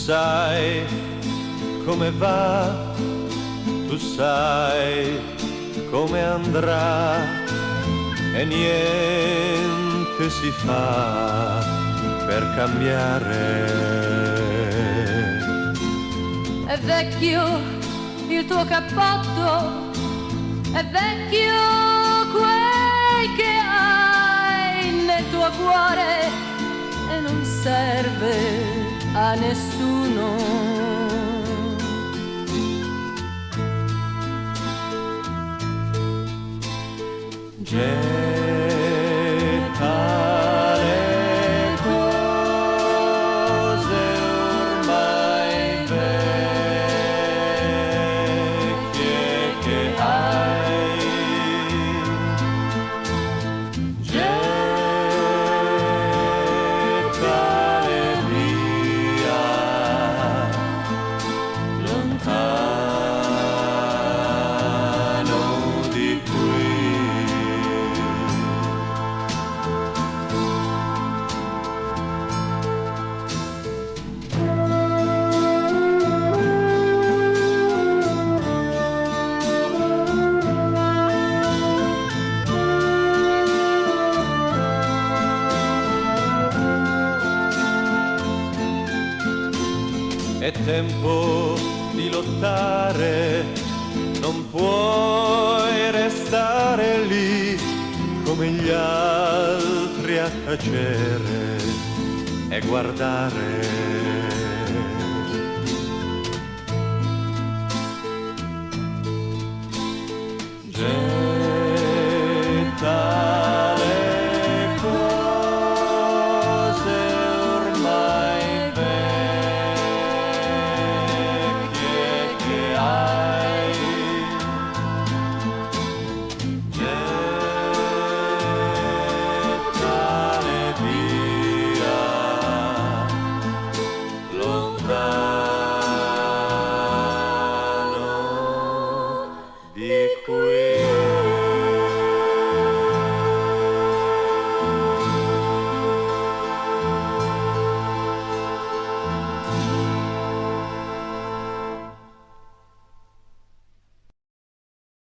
sai come va, tu sai come andrà e niente si fa per cambiare. È vecchio il tuo cappotto, è vecchio quel che hai nel tuo cuore e non serve a nessuno. Getta le cose ormai vecchie che hai, gettale via lontano di qui. È tempo di lottare, non puoi restare lì come gli altri a tacere e guardare. Getta le cose ormai vecchie che hai, gettale via lontano di qui.